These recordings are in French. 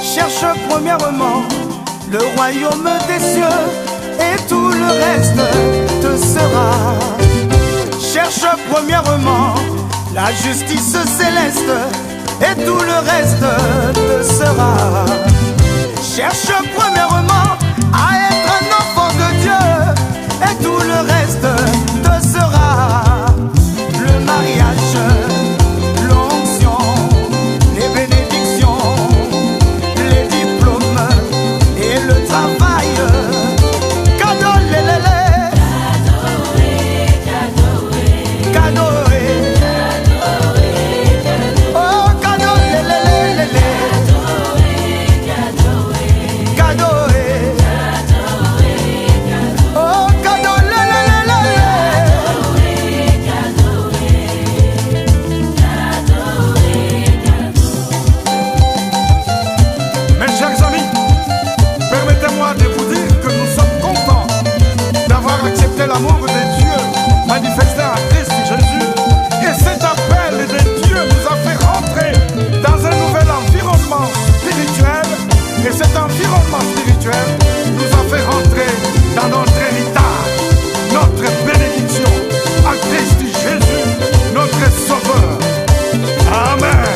Cherche premièrement le royaume des cieux et tout le reste te sera. Cherche premièrement la justice céleste et tout le reste te sera. Cherche premièrement à être un enfant de Dieu et tout le reste te sera. Le mariage, l'onction, les bénédictions, les diplômes et le travail. Cadeau, lélélé. Cadeau, cadeau. Oh, cadeau, lélélé. Cadeau, oh, cadeau, lélélé. Mes chers amis, permettez-moi de vous dire que nous sommes contents d'avoir accepté l'amour de Dieu manifesté en Christ Jésus. Et cet appel de Dieu nous a fait rentrer dans un nouvel environnement spirituel. Et cet environnement spirituel nous a fait rentrer dans notre héritage, notre bénédiction en Christ Jésus, notre Sauveur. Amen.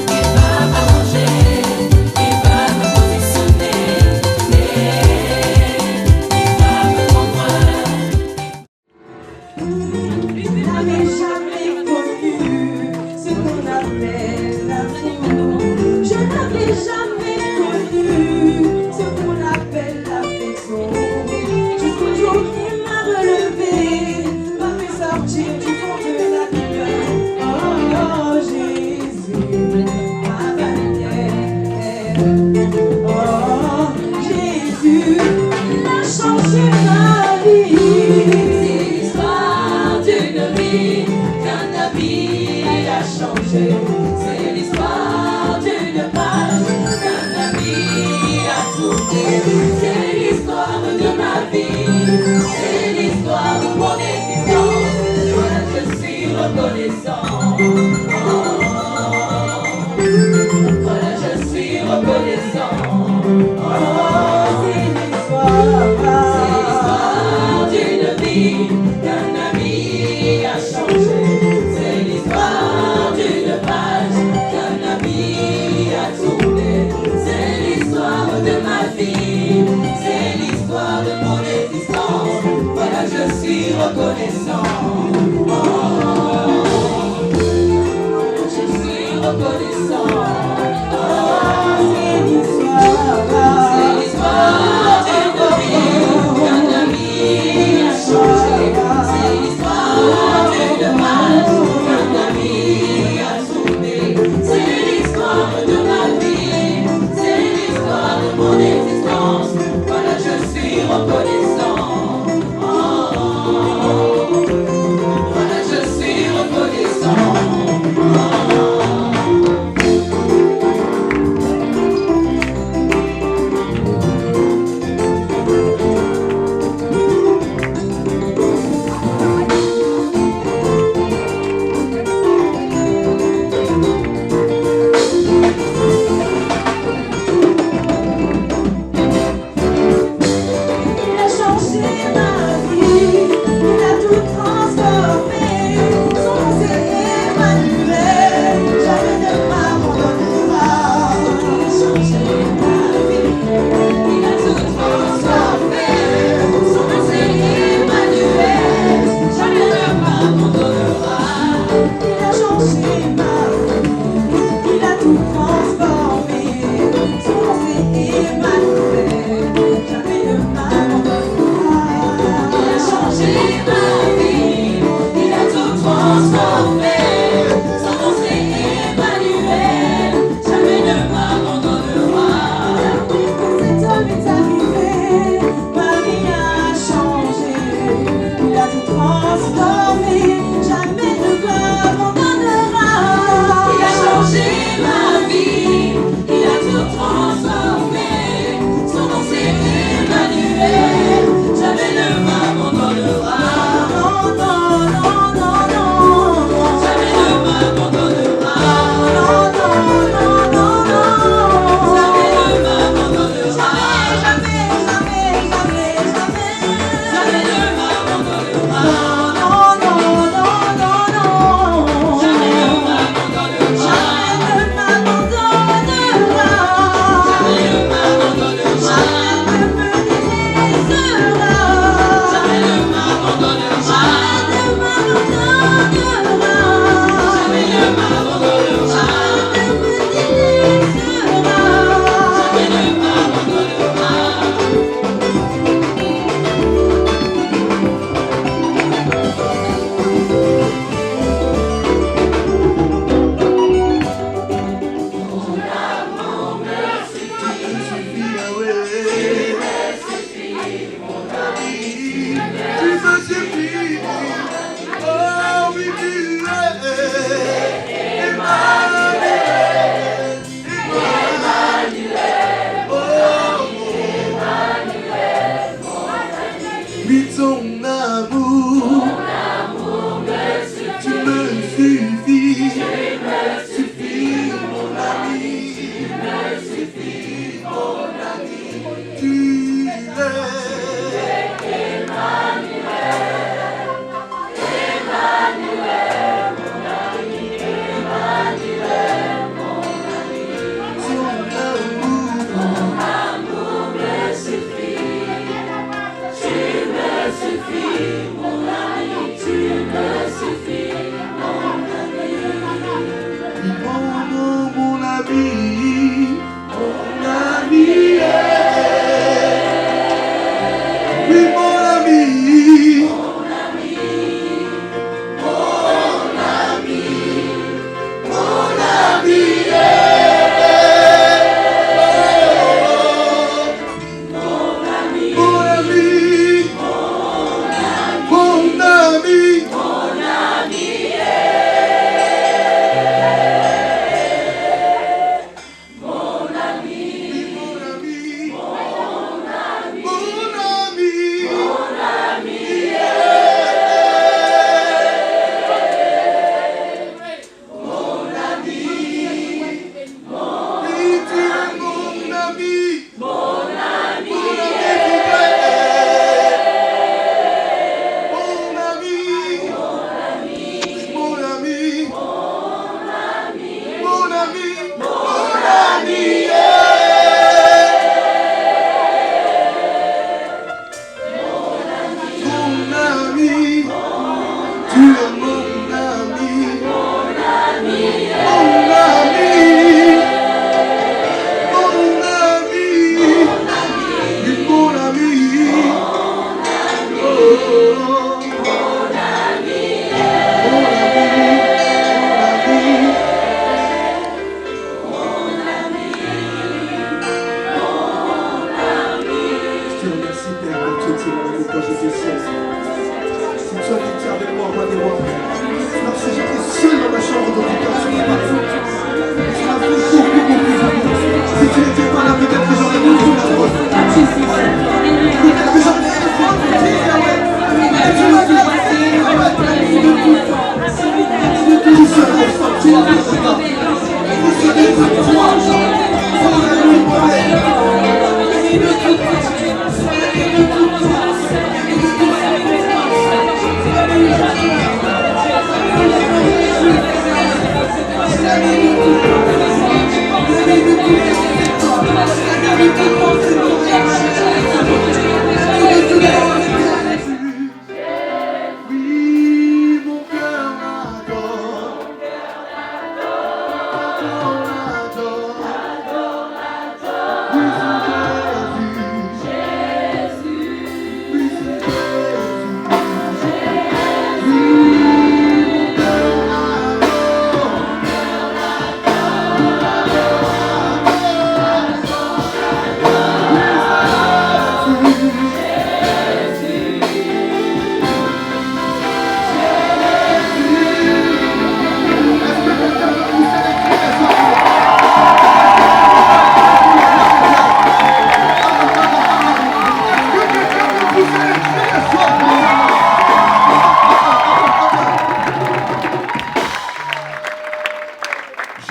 Il va m'arranger, il va me positionner, il va me prendre. Je n'avais jamais connu ce qu'on appelle l'amour. Je n'avais jamais connu ce qu'on appelle l'affection. Jusqu'au jour qui m'a relevé, m'a fait sortir du fond de la lumière. Oh Jésus, ma bannière. Oh Jésus, il a changé ma vie. Qu'un ami a changé, c'est l'histoire d'une page qu'un ami a tourné, c'est l'histoire de ma vie, c'est l'histoire de mon existence. Voilà, je suis reconnaissant. Voilà, je suis reconnaissant. C'est l'histoire d'une vie qu'un ami a changé. C'est l'histoire d'une page qu'un ami a tournée. C'est l'histoire de ma vie. C'est l'histoire de mon existence.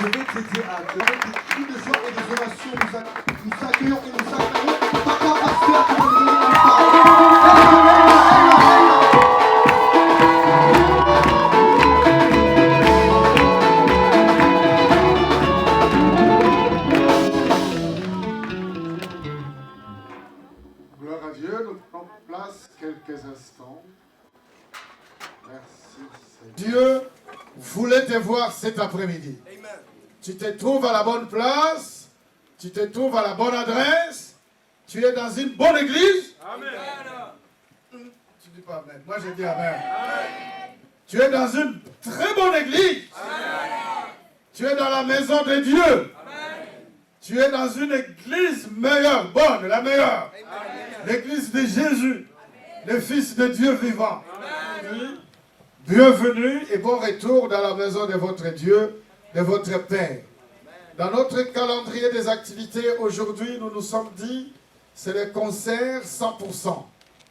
Je vais t'aider à avec des cris de joie et des ovations. Nous accueillons et nous acclamons Papa Pasteur qui va nous donner la parole. Gloire à Dieu, nous prenons place quelques instants. Merci Seigneur. Dieu voulait te voir cet après-midi. Tu te trouves à la bonne place, tu te trouves à la bonne adresse, tu es dans une bonne église. Amen. Tu dis pas Amen, moi je dis Amen. Tu es dans une très bonne église. Tu es dans la maison de Dieu. Tu es dans une église meilleure, bonne, la meilleure. L'église de Jésus, le Fils de Dieu vivant. Bienvenue et bon retour dans la maison de votre Dieu, de votre Père. Dans notre calendrier des activités, aujourd'hui, nous nous sommes dit, c'est le concert 100%.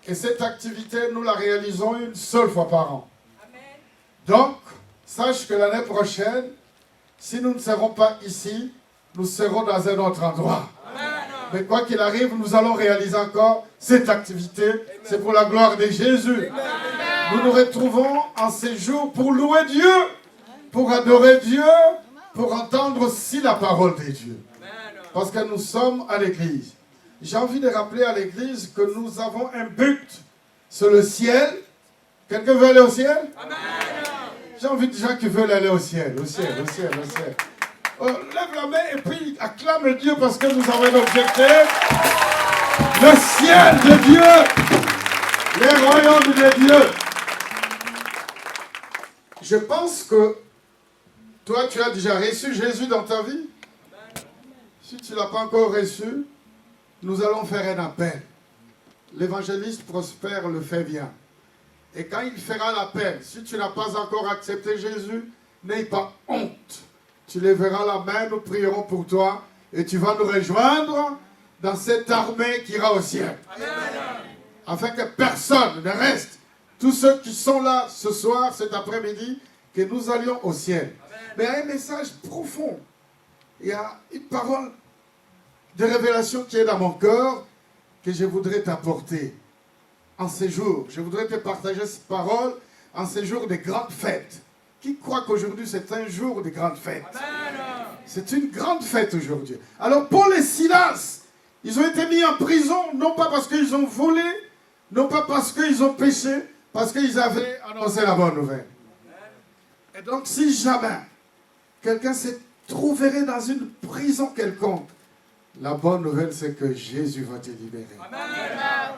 Et cette activité, nous la réalisons une seule fois par an. Donc, sache que l'année prochaine, si nous ne serons pas ici, nous serons dans un autre endroit. Mais quoi qu'il arrive, nous allons réaliser encore cette activité. C'est pour la gloire de Jésus. Nous nous retrouvons en ces jours pour louer Dieu, pour adorer Dieu, pour entendre aussi la parole de Dieu. Parce que nous sommes à l'église. J'ai envie de rappeler à l'église que nous avons un but sur le ciel. Quelqu'un veut aller au ciel? J'ai envie de gens qui veulent aller au ciel, au ciel, au ciel, au ciel. Oh, lève la main et puis acclame Dieu parce que nous avons un objectif. Le ciel de Dieu, les royaumes de Dieu. Je pense que toi, tu as déjà reçu Jésus dans ta vie. Si tu ne l'as pas encore reçu, nous allons faire un appel. L'évangéliste Prosper le fait bien. Et quand il fera l'appel, si tu n'as pas encore accepté Jésus, n'aie pas honte. Tu lèveras la main, nous prierons pour toi et tu vas nous rejoindre dans cette armée qui ira au ciel. Amen. Afin que personne ne reste. Tous ceux qui sont là ce soir, cet après-midi, que nous allions au ciel. Amen. Mais il y a un message profond. Il y a une parole de révélation qui est dans mon cœur que je voudrais t'apporter en ces jours. Je voudrais te partager cette parole en ces jours de grandes fêtes. Qui croit qu'aujourd'hui c'est un jour de grande fête? C'est une grande fête aujourd'hui. Alors Paul et Silas, ils ont été mis en prison, non pas parce qu'ils ont volé, non pas parce qu'ils ont péché, parce qu'ils avaient annoncé la bonne nouvelle. Et donc si jamais quelqu'un se trouverait dans une prison quelconque, la bonne nouvelle c'est que Jésus va te libérer. Amen.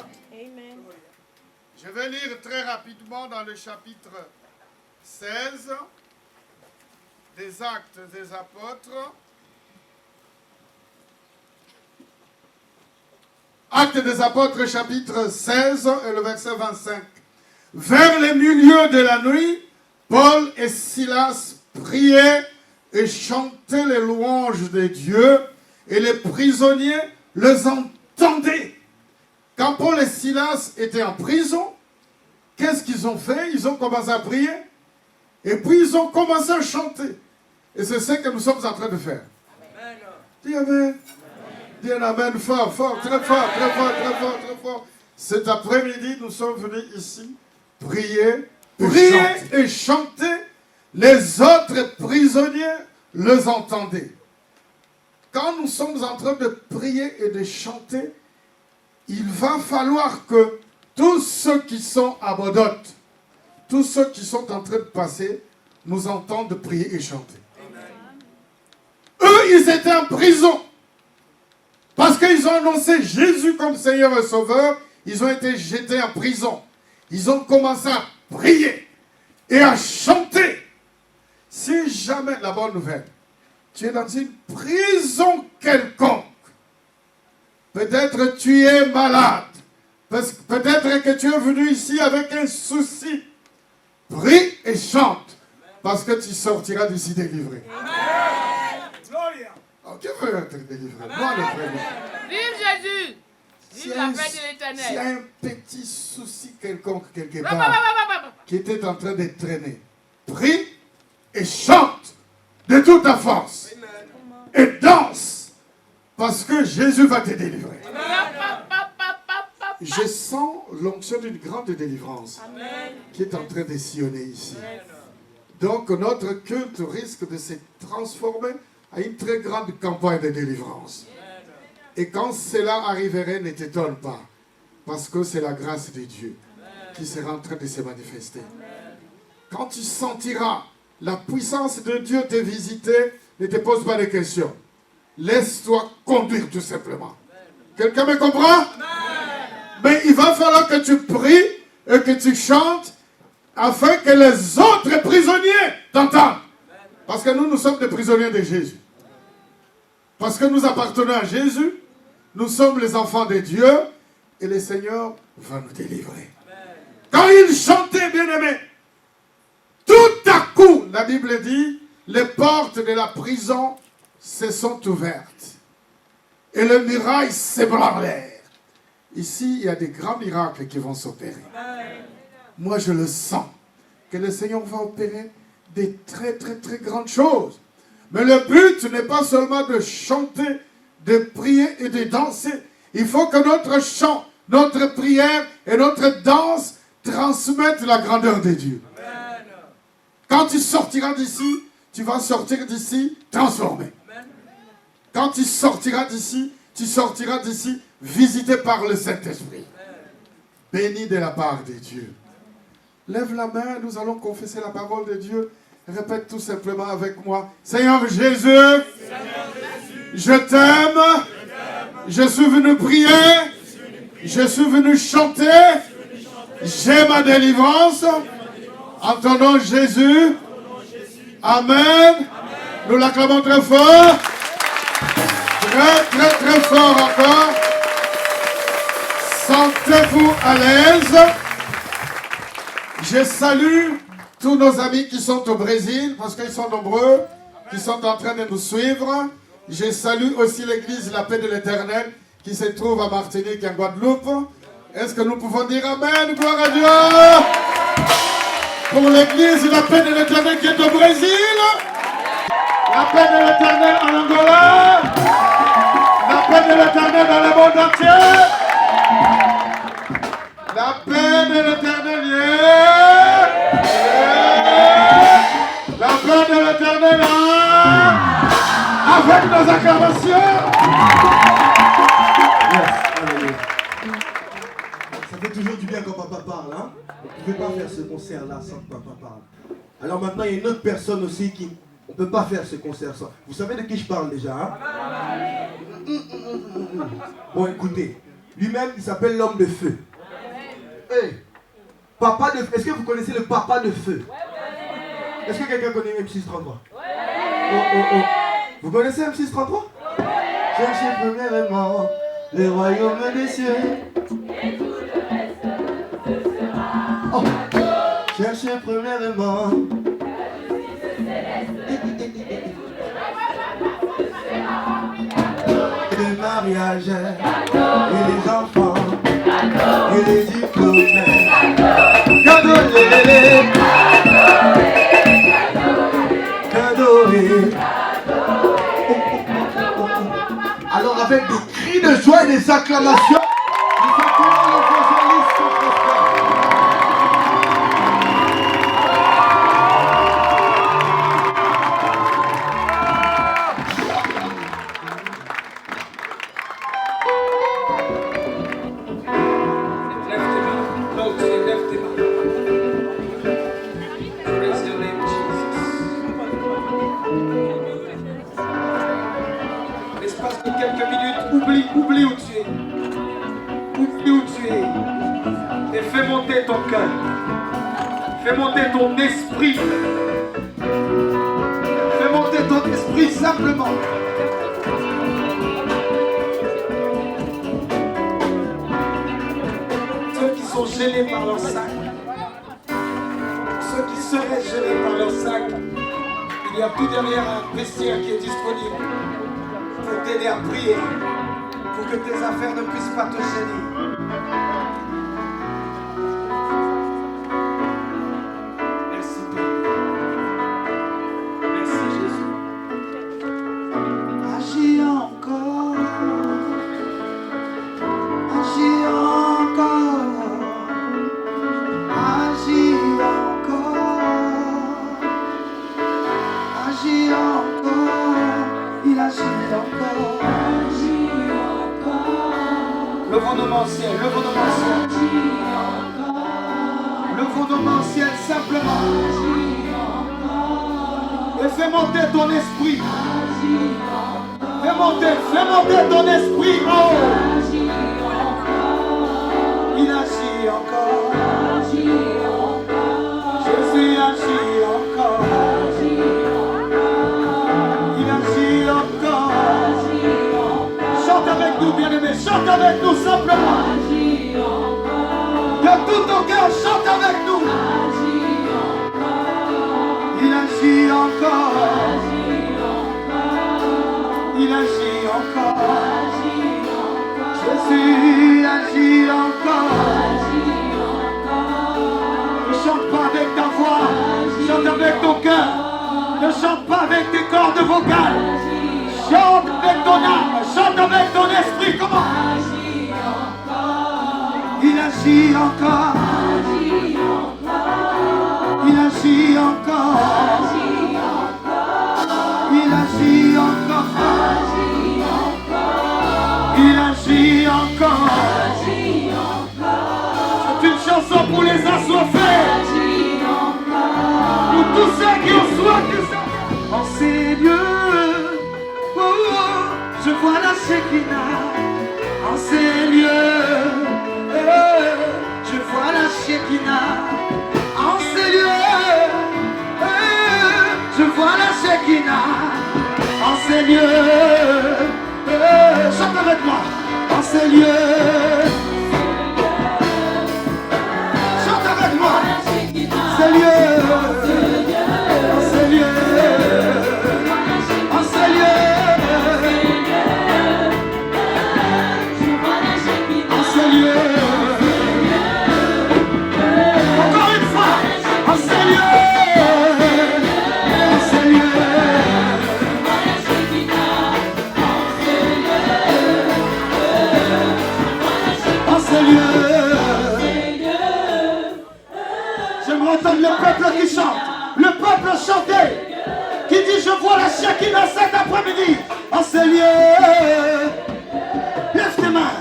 Je vais lire très rapidement dans le chapitre 16 des Actes des Apôtres. Actes des Apôtres, chapitre 16 et le verset 25. Vers le milieu de la nuit, Paul et Silas priaient et chantaient les louanges de Dieu, et les prisonniers les entendaient. Quand Paul et Silas étaient en prison, qu'est-ce qu'ils ont fait? Ils ont commencé à prier, et puis ils ont commencé à chanter. Et c'est ce que nous sommes en train de faire. Amen. Dis Amen. Dis un Amen fort, fort, très fort, très fort, très fort, très fort. Cet après-midi, nous sommes venus ici prier et chanter. Les autres prisonniers les entendaient. Quand nous sommes en train de prier et de chanter, il va falloir que tous ceux qui sont à Bodotte, tous ceux qui sont en train de passer, nous entendent prier et chanter. Amen. Eux, ils étaient en prison. Parce qu'ils ont annoncé Jésus comme Seigneur et Sauveur, ils ont été jetés en prison. Ils ont commencé à prier et à chanter. Si jamais, la bonne nouvelle, tu es dans une prison quelconque, peut-être tu es malade, peut-être que tu es venu ici avec un souci, prie et chante, parce que tu sortiras d'ici délivré. Amen. Oh, qui veut être délivré? Moi le premier. Vive Jésus! Vive la paix de l'Éternel! S'il y a un petit souci quelconque quelque part qui était en train de traîner, prie et chante de toute ta force. et danse parce que Jésus va te délivrer. Je sens l'onction d'une grande délivrance qui est en train de sillonner ici. Donc notre culte risque de se transformer en une très grande campagne de délivrance. Et quand cela arriverait, ne t'étonne pas, parce que c'est la grâce de Dieu qui sera en train de se manifester. Quand tu sentiras la puissance de Dieu te visiter, ne te pose pas de questions. Laisse-toi conduire tout simplement. Quelqu'un me comprend? Mais il va falloir que tu pries et que tu chantes afin que les autres prisonniers t'entendent. Parce que nous sommes des prisonniers de Jésus. Parce que nous appartenons à Jésus, nous sommes les enfants de Dieu et le Seigneur va nous délivrer. Quand il chantait, bien-aimé, tout à coup, la Bible dit, les portes de la prison se sont ouvertes et les murailles s'ébranlèrent. Ici, il y a des grands miracles qui vont s'opérer. Moi, je le sens, que le Seigneur va opérer des très, très, très grandes choses. Mais le but n'est pas seulement de chanter, de prier et de danser. Il faut que notre chant, notre prière et notre danse transmettent la grandeur de Dieu. Quand tu sortiras d'ici, tu vas sortir d'ici transformé. Quand tu sortiras d'ici visité par le Saint-Esprit. Béni de la part de Dieu. Lève la main, nous allons confesser la parole de Dieu. Répète tout simplement avec moi. Seigneur Jésus, je t'aime. Je suis venu prier. Je suis venu chanter. J'ai ma délivrance. En ton nom Jésus. Amen. Nous l'acclamons très fort. Très, très, très fort encore. Sentez-vous à l'aise. Je salue tous nos amis qui sont au Brésil, parce qu'ils sont nombreux, qui sont en train de nous suivre. Je salue aussi l'église La Paix de l'Éternel, qui se trouve à Martinique et en Guadeloupe. Est-ce que nous pouvons dire Amen, gloire à Dieu? Pour l'église La Paix de l'Éternel qui est au Brésil, La Paix de l'Éternel en Angola, La Paix de l'Éternel dans le monde entier, La Paix de l'Éternel, La Paix de l'Éternel, avec nos acclamations. Ça fait toujours du bien quand papa parle, hein? On ne pouvait pas faire ce concert-là sans que papa parle. Alors maintenant, il y a une autre personne aussi qui... On ne peut pas faire ce concert sans... Vous savez de qui je parle déjà, hein? Bon, écoutez. Lui-même, il s'appelle l'homme de feu. Hey, papa de feu. Est-ce que vous connaissez le papa de feu? Est-ce que quelqu'un connaît M633? Vous connaissez M633? Cherchez premièrement le royaume des cieux. Et tout le reste se fera. Oh. Cherchez premièrement La justice céleste. le mariage et les enfants et les diplômes. Cadeau, cadeau. Alors avec des cris de joie et des acclamations, nous accueillons l'évangéliste Prosper. L'espace de quelques minutes, oublie où tu es. Oublie où tu es. Et fais monter ton cœur. Fais monter ton esprit. Fais monter ton esprit simplement. Ceux qui sont gênés par leur sac. Ceux qui seraient gênés par leur sac. Il y a tout derrière un vestiaire qui est disponible pour t'aider à prier, pour que tes affaires ne puissent pas te gêner. Merci Père. Merci Jésus. Levons nos mains au ciel, levons nos mains au ciel. Levons nos mains au ciel simplement. Et fais monter ton esprit. Fais monter ton esprit. Oh. Il agit encore. Jésus agit encore. Il agit encore. Chante avec nous, bien-aimés. Chante avec nous simplement. De tout ton cœur, chante avec nous. Il agit encore. Il agit encore. Jésus agit encore. Ne chante pas avec ta voix, chante avec ton cœur. Ne chante pas avec tes cordes vocales. Chante avec ton âme, chante avec ton esprit. Comment? Il agit encore. Il agit encore. Il agit encore. Il agit encore. C'est une chanson pour les assoiffés. Pour tous ceux qui ont soif de ça. En ces lieux, oh, oh, je vois la Shekinah. En ces lieux, je vois la Shekinah. En ces lieux, je vois la Shekinah. En ces lieux, chante avec moi. En ces lieux, chante avec moi. Ces lieux, en ces lieux, en ces lieux, en ces lieux. Encore une fois, en ces lieux, en ces lieux. J'aimerais entendre le peuple qui chante. Le peuple chanter. Qui dit je vois la Shekinah cet après-midi. En ces lieux. Lève tes mains.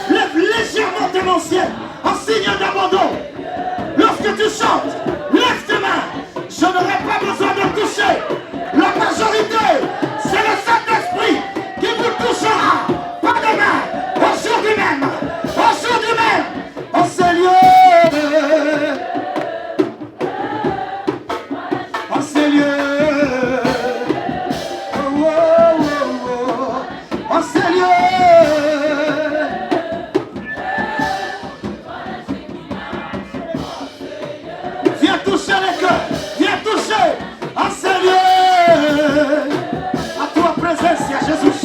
Lève légèrement tes mains ciel. En signe d'abandon. Lorsque tu chantes, lève tes mains. Je n'aurai pas besoin de toucher. La majorité, c'est le Saint-Esprit qui vous touchera. Pas demain. Aujourd'hui même. Aujourd'hui même. En ces lieux. En ces lieux. Oh, oh, oh, oh. En ces lieux. Viens toucher les cœurs. Viens toucher. En ces lieux. À toi présence, Jésus.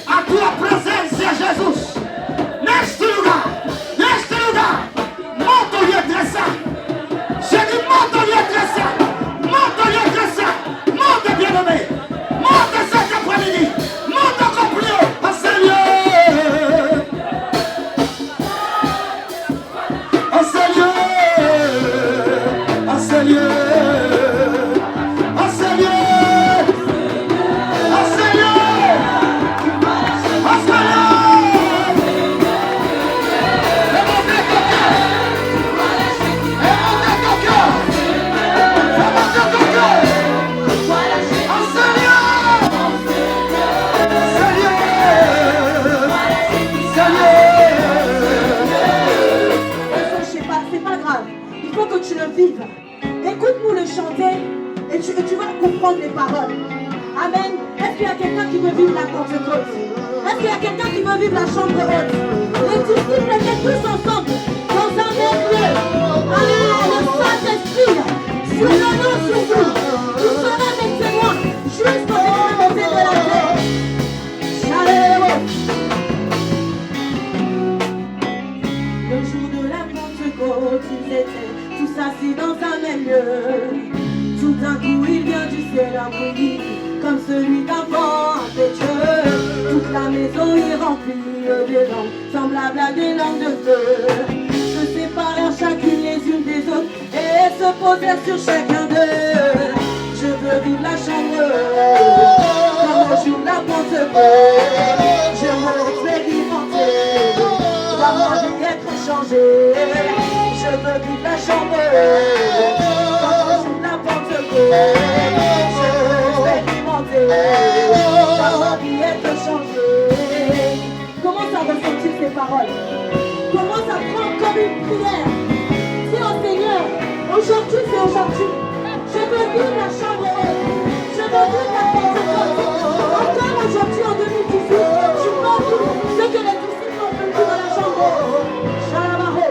À toi présence, Jésus. Neste lugar. Neste lugar. Monte au lieu de ça. J'ai dit monte au lieu de ça. Monte au lieu de ça. Monte, bien-aimé. Monte cet après-midi. Monte encore plus haut. En ces lieux. En ces lieux. En ces lieux. En ces lieux. En ces lieux. En ces lieux. Tu le vives. Écoute-nous le chanter et tu vas comprendre les paroles. Amen. Est-ce qu'il y a quelqu'un qui veut vivre la Pentecôte? Est-ce qu'il y a quelqu'un qui veut vivre la chambre haute? Les disciples étaient tous ensemble dans un même lieu. Alléluia, le Saint-Esprit sur le nom sur vous. Vous serez mes témoins jusqu'aux extrémités de la terre. Alléluia. Le jour de la Pentecôte, ils étaient tous assis dans un même lieu. Tout d'un coup il vient du ciel un bruit comme celui d'un vent impétueux. Toute la maison est remplie des langues semblables à des langues de feu. Se séparèrent chacune les unes des autres et se posèrent sur chacun d'eux. Je veux vivre la chambre comme au jour de la Pentecôte. Je veux expérimenter veux vivre la chambre quand on joue la Pentecôte. Je veux expérimenter voir ma vie être changée. Commence à ressentir ces paroles. Commence à prendre comme une prière. Dis au Seigneur, aujourd'hui c'est aujourd'hui. Je veux vivre la chambre haute. Je veux vivre la Pentecôte. Encore aujourd'hui en 2018, tu vois tout ce que les disciples ont vécu dans la chambre haute. Shalamaho.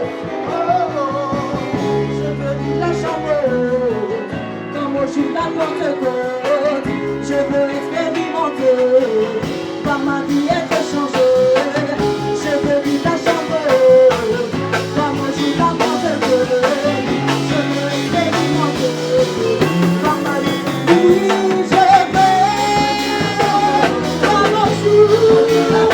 Je veux vivre la chambre haute. Comme au jour de la Pentecôte. Je veux expérimenter. Voir ma vie être changée. Je veux vivre la chambre haute. Comme au jour de la Pentecôte. Je veux expérimenter. Voir ma vie. Oui, je veux. Comme au jour de la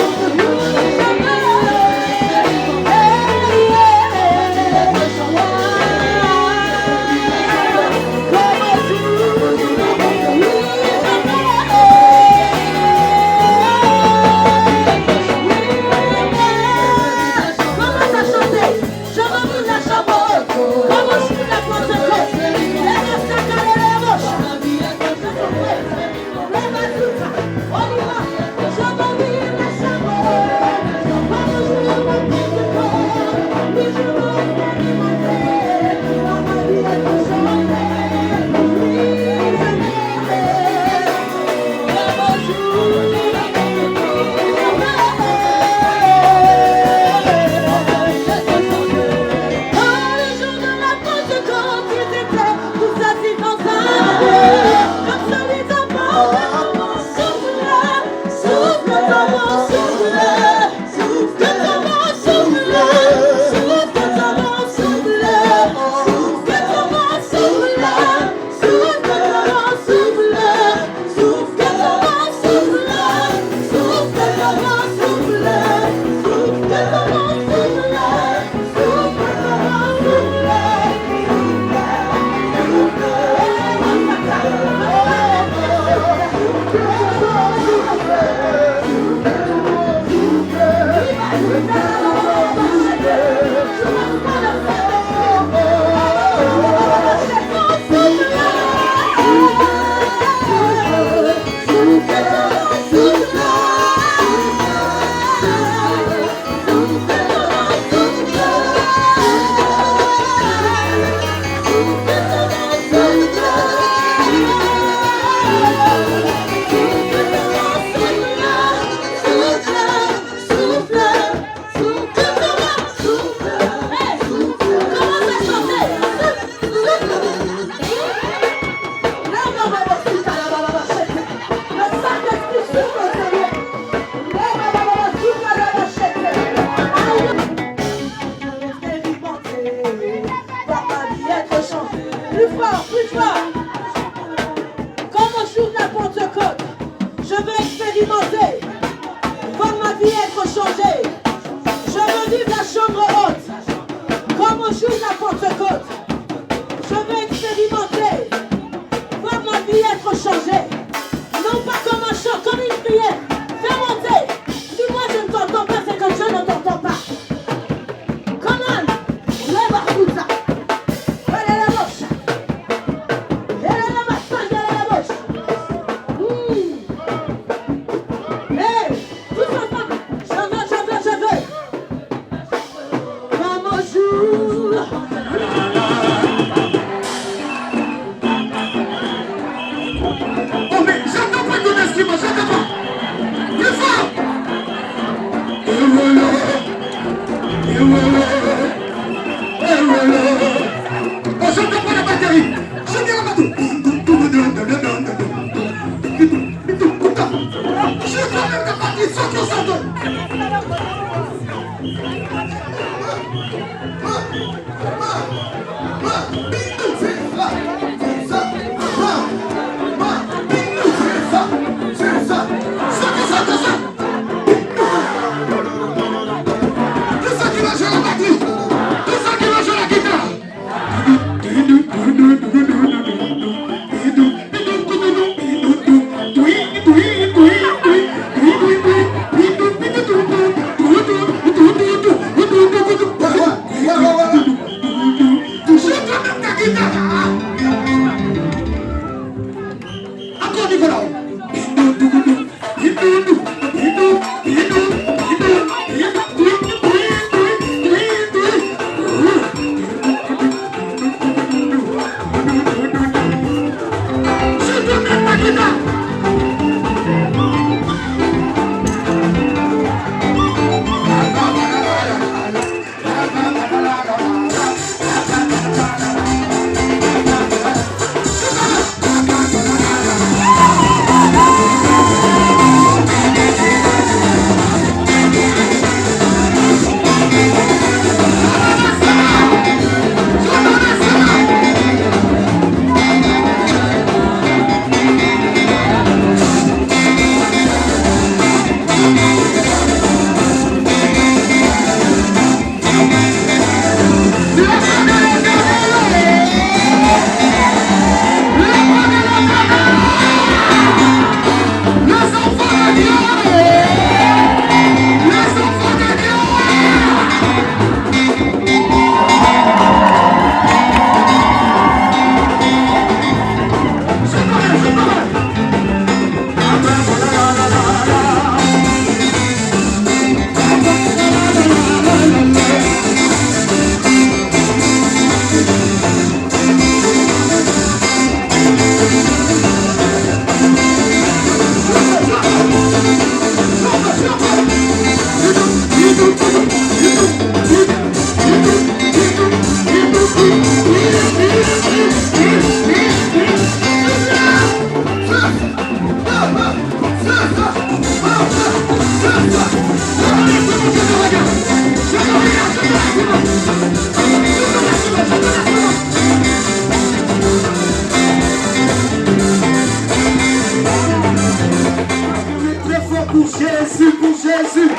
C'est ça. Encore Nicolas. Pour Jésus, pour Jésus.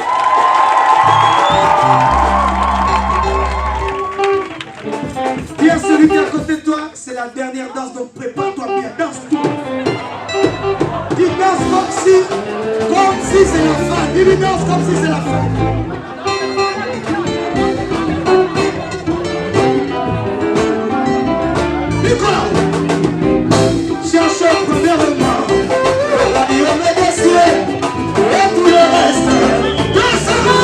Dis à celui qui est à côté de toi, c'est la dernière danse, donc prépare-toi bien, danse tout. Dis danse comme si c'est la fin. Dis danse comme si c'est la fin. Nicolas, cherche premièrement le royaume des cieux. Et tout le reste, descendra.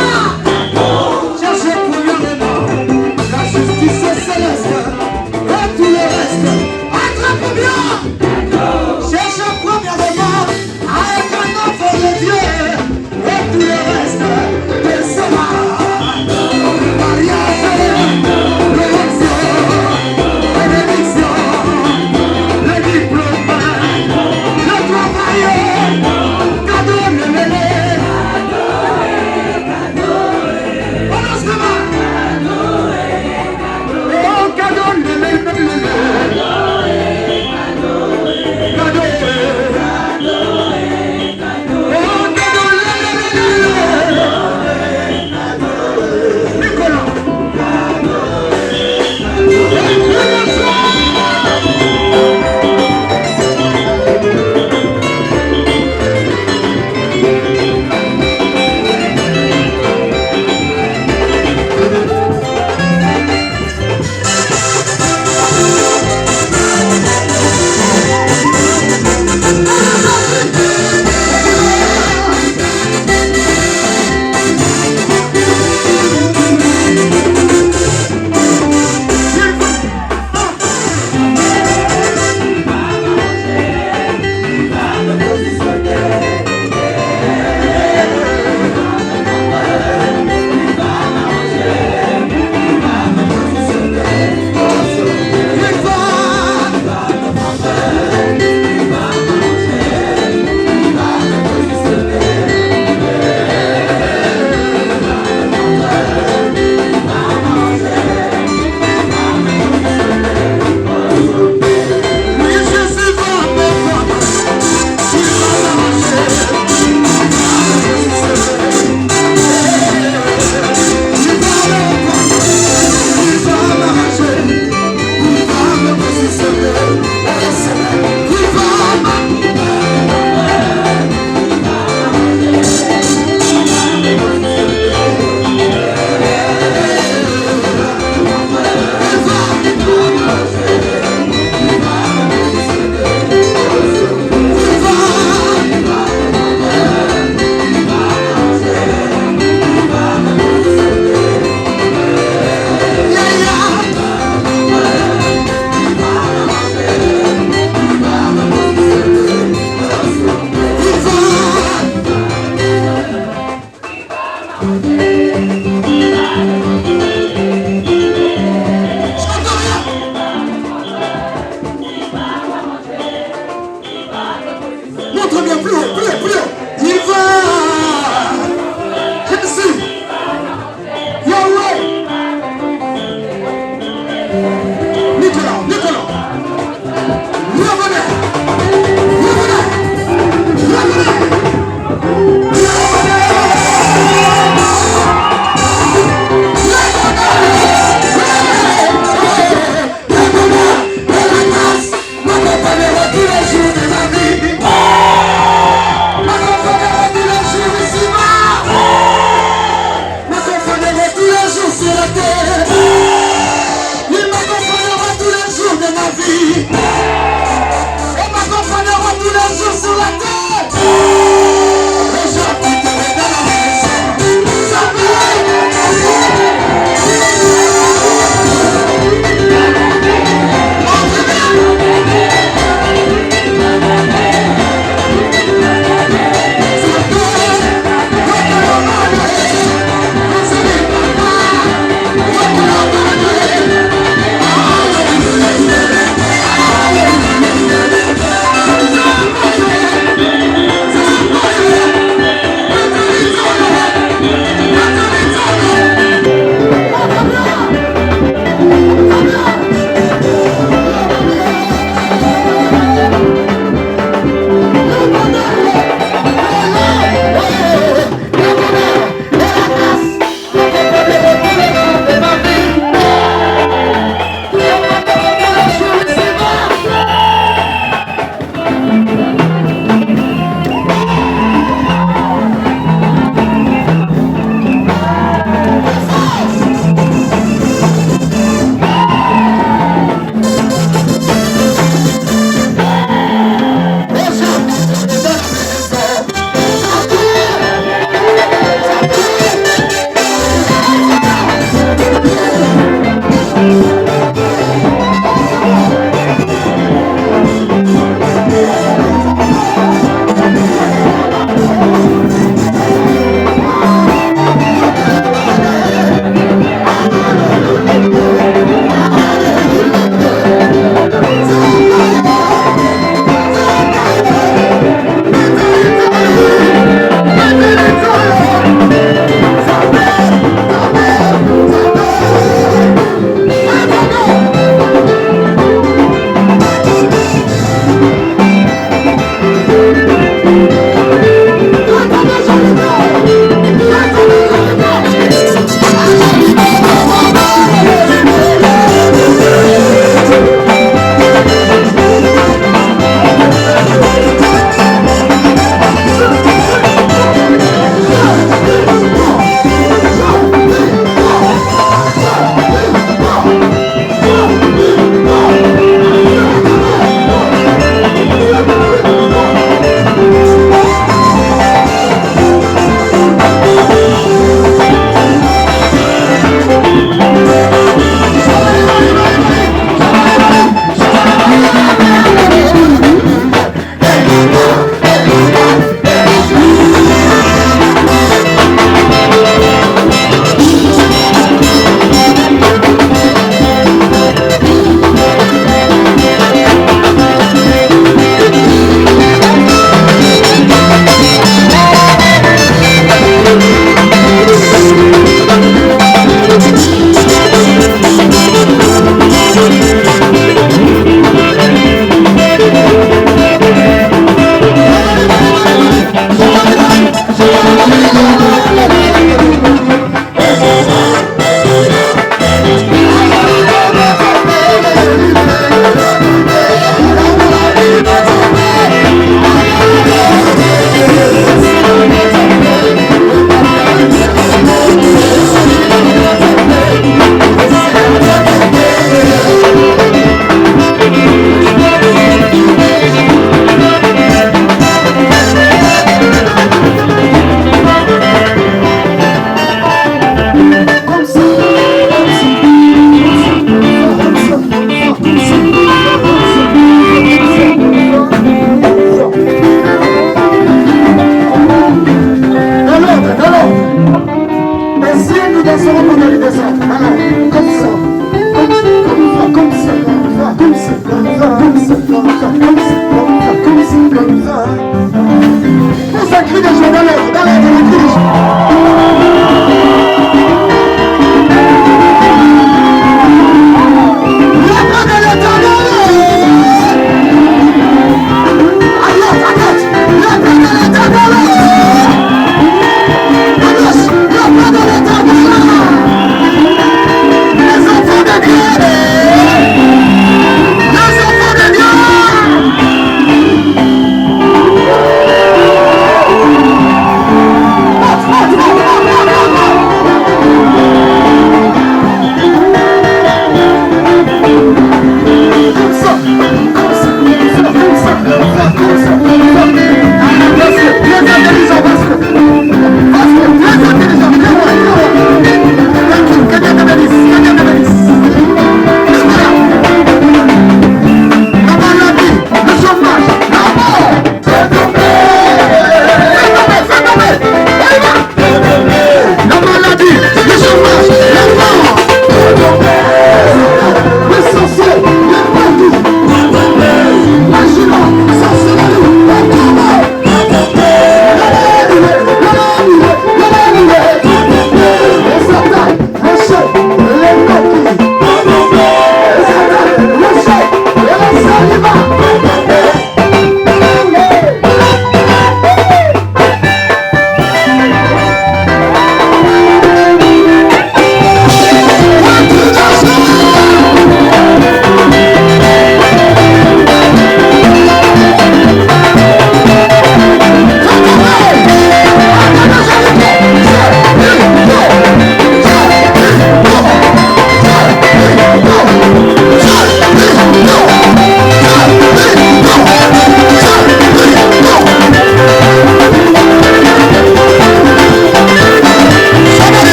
Cherchez premièrement la justice céleste. Et tout le reste, attrape bien. Cherchez premièrement à être un enfant de Dieu. Et tout le reste, descendra.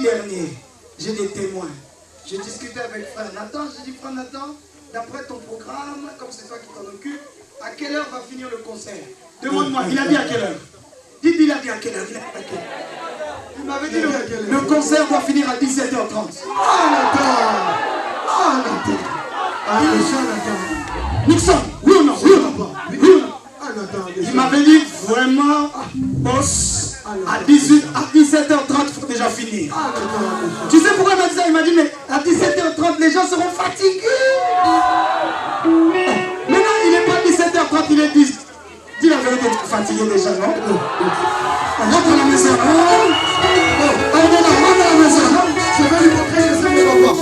dernier, j'ai des témoins. J'ai discuté avec frère Nathan, j'ai dit frère Nathan, d'après ton programme, comme c'est toi qui t'en occupes, à quelle heure va finir le concert? Demande-moi, il a dit à quelle heure? Dites, il a dit à quelle heure? Il m'avait dit le concert doit finir à 17h30. Ah, Nathan. Ah, Nathan. Nixon, oui ou non? Oui ou non? Oui ou non? Il m'avait dit vraiment, boss, à 17h30, il faut déjà finir. Tu sais pourquoi il m'a dit ça? Il m'a dit, mais à 17h30, les gens seront fatigués. Maintenant, il n'est pas 17h30, il est 10. Dis la vérité, tu es fatigué déjà, non? Rentre à la maison. Rentre à la maison. Je vais lui montrer le secret, papa.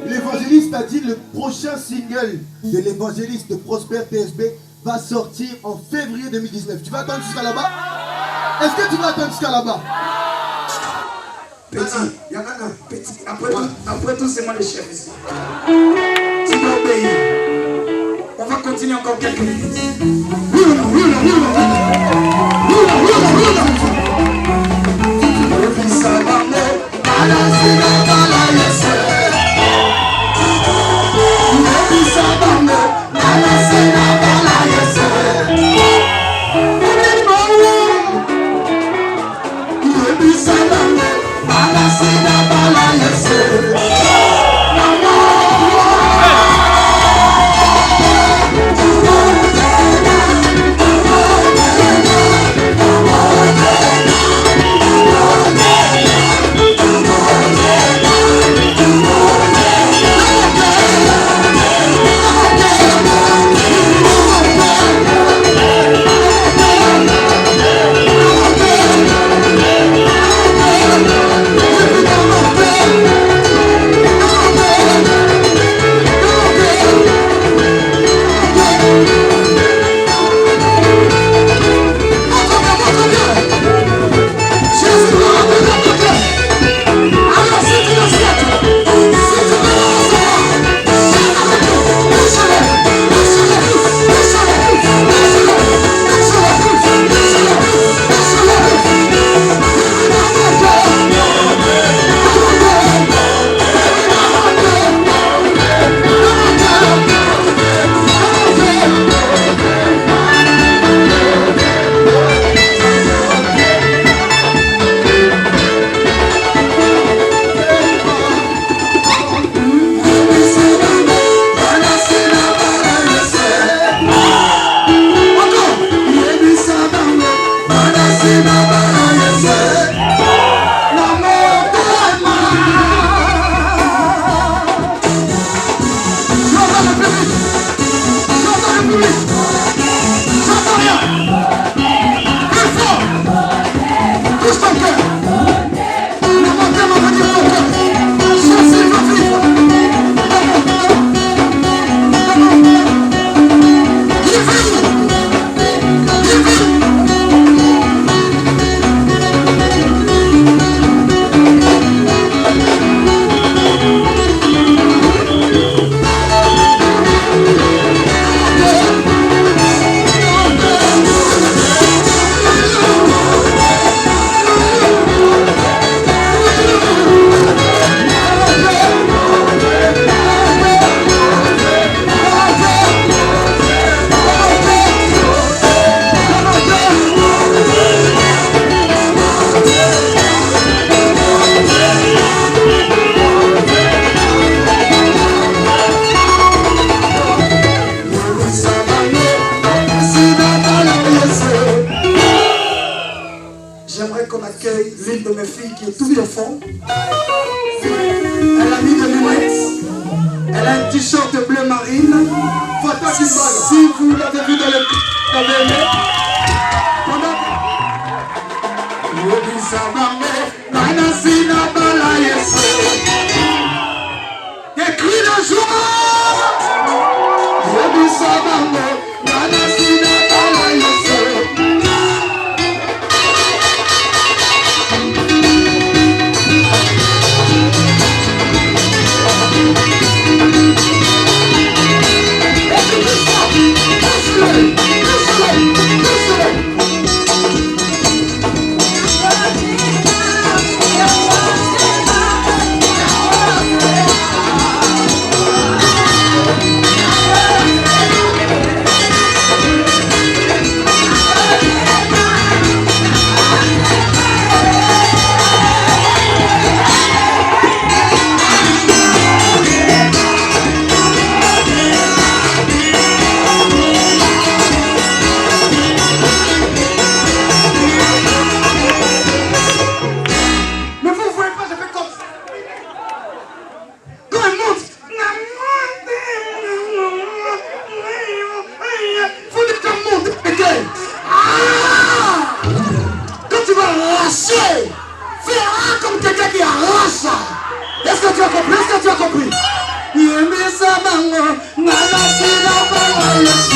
L'évangéliste a dit le prochain single de l'évangéliste de Prosper TSB va sortir en février 2019. Tu vas attendre jusqu'à là-bas? Est-ce que tu vas attendre jusqu'à là-bas? Petit, il y en a un. Petit. Après tout, c'est moi le chef ici. Tu dois obéir. On va continuer encore quelques minutes. Si vous l'avez vu dans le Écris le jour. compris. Yembisa bango, nanasila bango Yesu.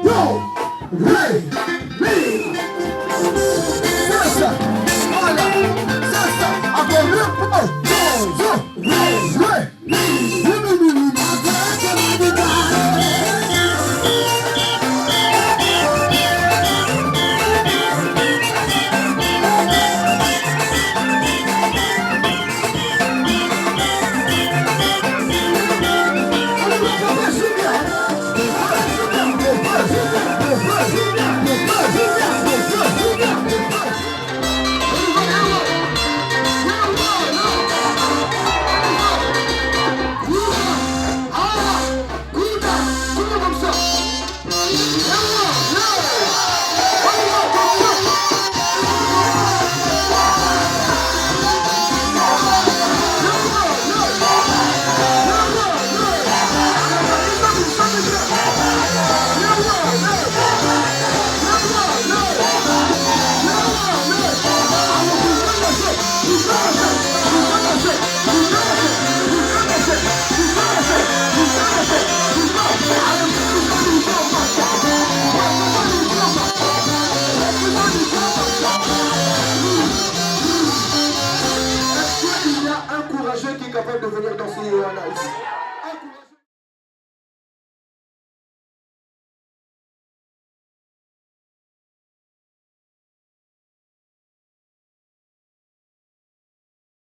Yo! Hey!